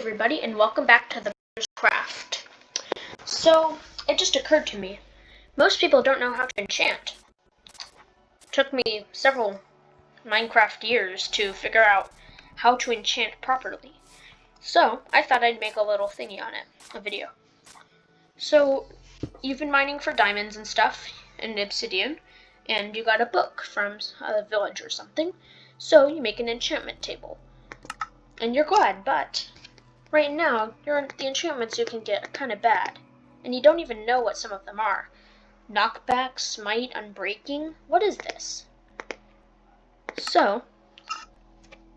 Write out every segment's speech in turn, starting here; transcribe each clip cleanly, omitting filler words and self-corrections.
everybody, and welcome back to the Craft. So, it just occurred to me, most people don't know how to enchant. It took me several Minecraft years to figure out how to enchant properly. So, I thought I'd make a little thingy on it, a video. So, you've been mining for diamonds and stuff, and obsidian, and you got a book from a village or something, so you make an enchantment table. And you're glad, but right now, the enchantments you can get are kind of bad, and you don't even know what some of them are. Knockback, smite, unbreaking, what is this? So,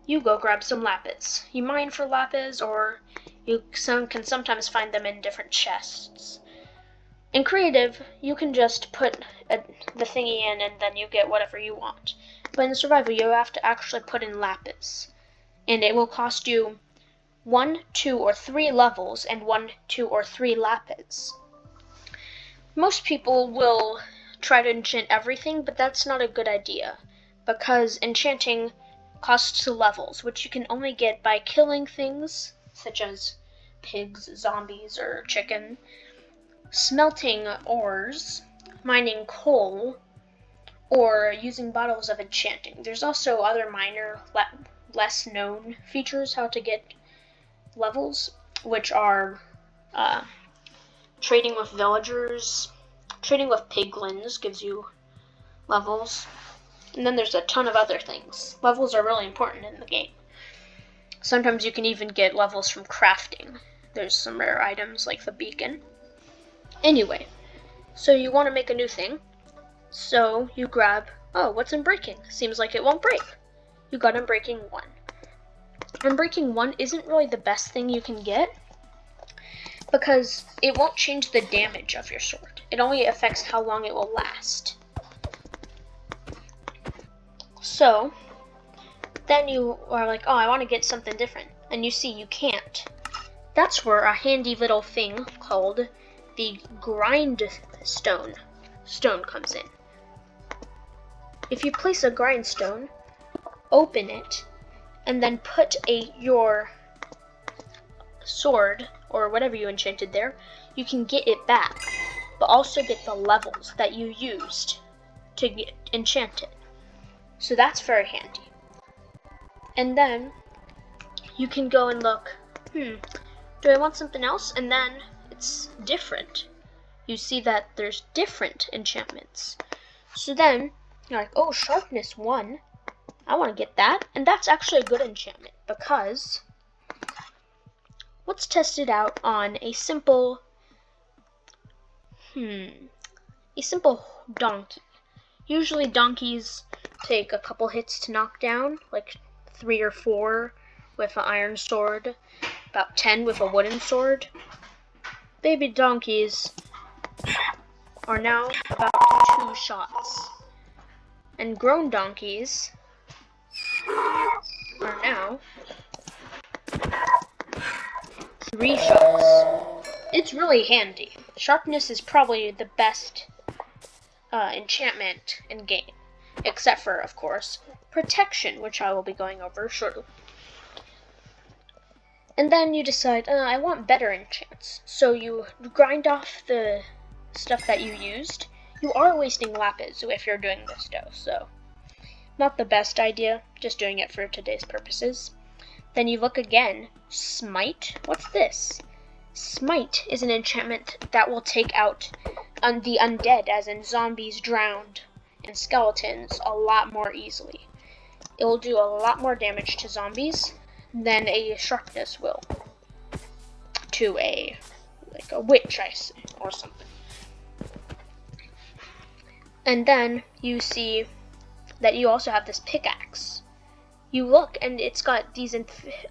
you go grab some lapis. You mine for lapis, or you can sometimes find them in different chests. In creative, you can just put the thingy in and then you get whatever you want. But in survival, you have to actually put in lapis, and it will cost you 1, 2, or 3 levels and 1, 2, or 3 lapis. Most people will try to enchant everything, but that's not a good idea, because enchanting costs levels, which you can only get by killing things, such as pigs, zombies, or chicken, smelting ores, mining coal, or using bottles of enchanting. There's also other minor, less known features how to get levels, which are trading with villagers, trading with piglins gives you levels, and then there's a ton of other things. Levels are really important in the game. Sometimes you can even get levels from crafting. There's some rare items like the beacon. Anyway, so you want to make a new thing, so you grab, what's unbreaking? Seems like it won't break. You got unbreaking 1. Unbreaking 1 isn't really the best thing you can get, because it won't change the damage of your sword. It only affects how long it will last. So, then you are like, I want to get something different, and you see you can't. That's where a handy little thing called the grindstone comes in. If you place a grindstone, open it, and then put your sword, or whatever you enchanted there, you can get it back, but also get the levels that you used to enchant it. So that's very handy. And then you can go and look, do I want something else? And then it's different. You see that there's different enchantments. So then you're like, sharpness 1. I want to get that, and that's actually a good enchantment, because let's test it out on a simple donkey. Usually donkeys take a couple hits to knock down, like 3 or 4 with an iron sword, about 10 with a wooden sword. Baby donkeys are now about 2 shots, and grown donkeys are now 3 shots. It's really handy. Sharpness is probably the best enchantment in game, except for, of course, protection, which I will be going over shortly. And then you decide, I want better enchants. So you grind off the stuff that you used. You are wasting lapis if you're doing this though, so not the best idea, just doing it for today's purposes. Then you look again. Smite? What's this? Smite is an enchantment that will take out the undead, as in zombies, drowned, and skeletons, a lot more easily. It will do a lot more damage to zombies than a sharpness will to a witch, or something. And then you see that you also have this pickaxe. You look, and it's got these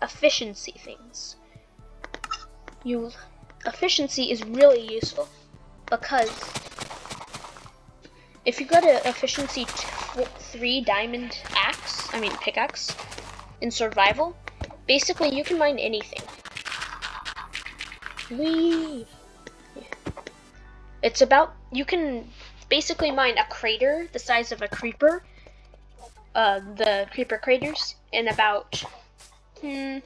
efficiency things. Efficiency is really useful, because if you got an efficiency 3 diamond pickaxe in survival, basically you can mine anything. You can basically mine a crater the size of a creeper, the creeper craters, in about 10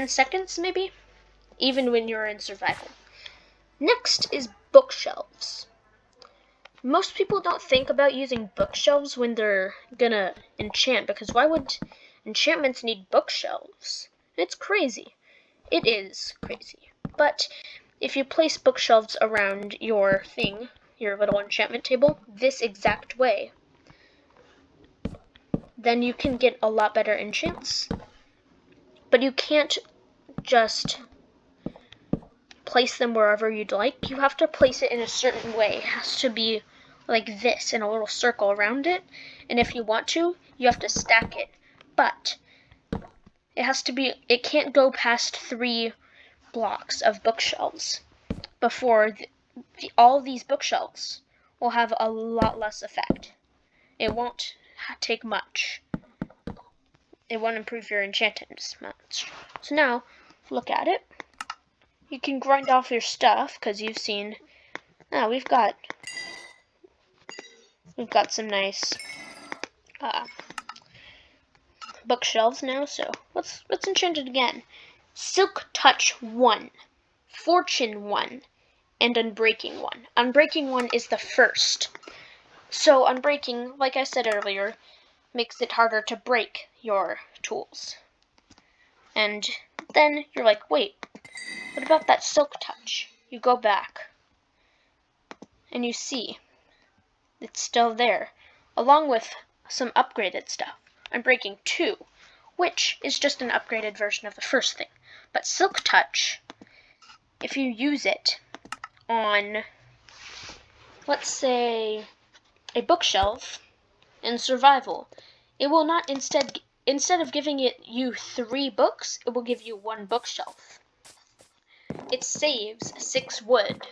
seconds maybe. even when you're in survival. Next is bookshelves. Most people don't think about using bookshelves when they're gonna enchant, because why would enchantments need bookshelves? It's crazy. It is crazy. But if you place bookshelves around your thing, your little enchantment table, this exact way, then you can get a lot better enchants. But you can't just place them wherever you'd like. You have to place it in a certain way. It has to be like this, in a little circle around it. And if you want to, you have to stack it. But it can't go past 3 blocks of bookshelves before all these bookshelves will have a lot less effect. It won't take much. It won't improve your enchantments much. So now, look at it. You can grind off your stuff, because you've seen, we've got some nice bookshelves now. So let's enchant it again. Silk Touch 1, Fortune 1, and Unbreaking 1. Unbreaking 1 is the first. So Unbreaking, like I said earlier, makes it harder to break your tools. And then you're like, wait, what about that Silk Touch? You go back, and you see it's still there, along with some upgraded stuff. Unbreaking 2, which is just an upgraded version of the first thing. But Silk Touch, if you use it on, let's say, a bookshelf in survival, it will not instead of giving you 3 books, it will give you 1 bookshelf. It saves 6 wood.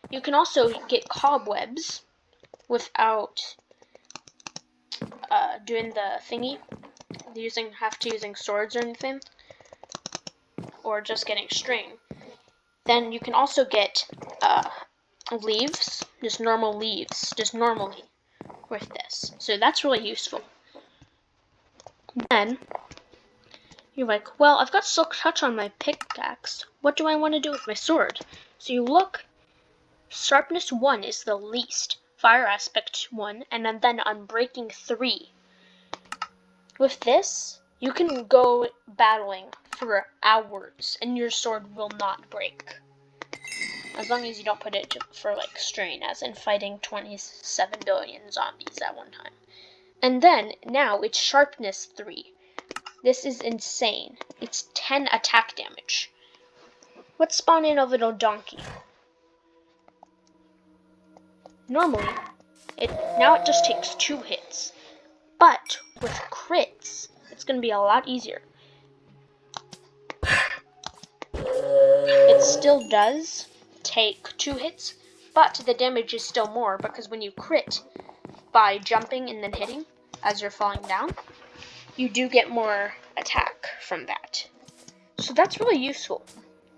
You can also get cobwebs without doing the thingy, using swords or anything, or just getting string. Then you can also get leaves, just normal leaves, just normally with this. So that's really useful. Then you're like, well, I've got Silk Touch on my pickaxe. What do I want to do with my sword? So you look, Sharpness 1 is the least, Fire Aspect 1, and then Unbreaking 3. With this, you can go battling for hours, and your sword will not break. As long as you don't put it for, like, strain, as in fighting 27 billion zombies at one time. And then, now, it's Sharpness 3. This is insane. It's 10 attack damage. Let's spawn in a little donkey. Normally, it just takes 2 hits. But with crits, it's going to be a lot easier. It still does take 2 hits, but the damage is still more, because when you crit by jumping and then hitting as you're falling down, you do get more attack from that. So that's really useful.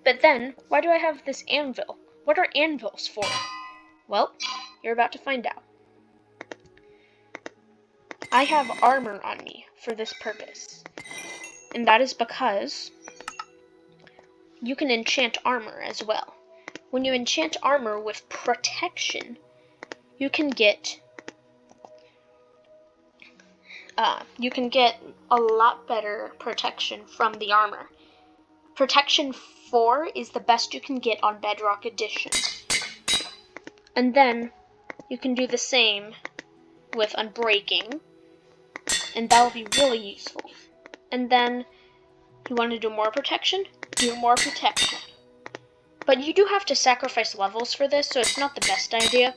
But then, why do I have this anvil? What are anvils for? Well, you're about to find out. I have armor on me for this purpose. And that is because you can enchant armor as well. When you enchant armor with protection, you can get a lot better protection from the armor. Protection 4 is the best you can get on Bedrock Edition. And then you can do the same with Unbreaking, and that will be really useful. And then you want to do more protection? Do more protection. But you do have to sacrifice levels for this, so it's not the best idea.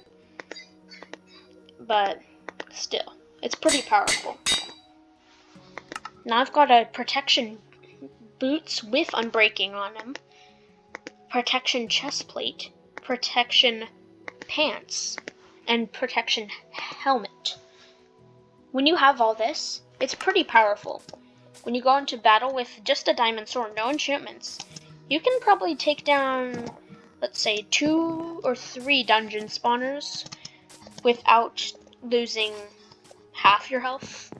But still, it's pretty powerful. Now I've got a protection boots with Unbreaking on them, protection chest plate, protection pants, and protection helmet. When you have all this, it's pretty powerful. When you go into battle with just a diamond sword, no enchantments, you can probably take down, let's say, 2 or 3 dungeon spawners without losing half your health.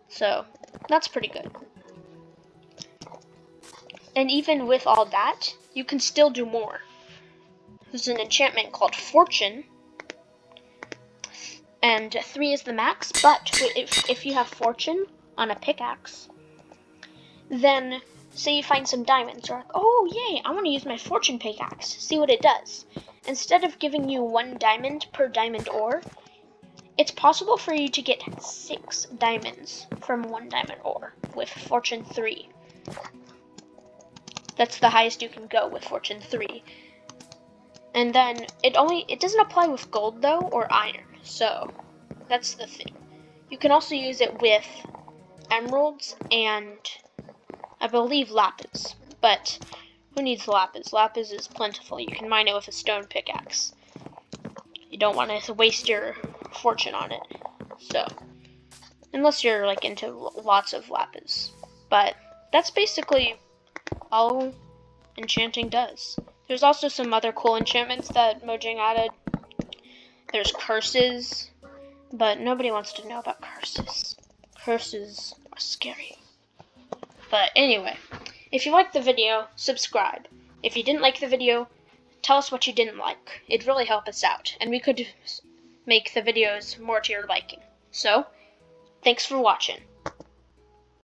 So, that's pretty good. And even with all that, you can still do more. There's an enchantment called Fortune, and 3 is the max, but if you have Fortune on a pickaxe, then say you find some diamonds, you're like, oh yay, I want to use my Fortune pickaxe, see what it does. Instead of giving you 1 diamond per diamond ore, it's possible for you to get 6 diamonds from 1 diamond ore with Fortune 3. That's the highest you can go with Fortune 3. And then it doesn't apply with gold though, or iron, so that's the thing. You can also use it with emeralds and I believe lapis, but who needs lapis? Lapis is plentiful. You can mine it with a stone pickaxe. You don't want to waste your fortune on it. So, unless you're like into lots of lapis. But that's basically all enchanting does. There's also some other cool enchantments that Mojang added. There's curses, but nobody wants to know about curses. Curses are scary. But anyway, if you liked the video, subscribe. If you didn't like the video, tell us what you didn't like. It'd really help us out, and we could make the videos more to your liking. So, thanks for watching.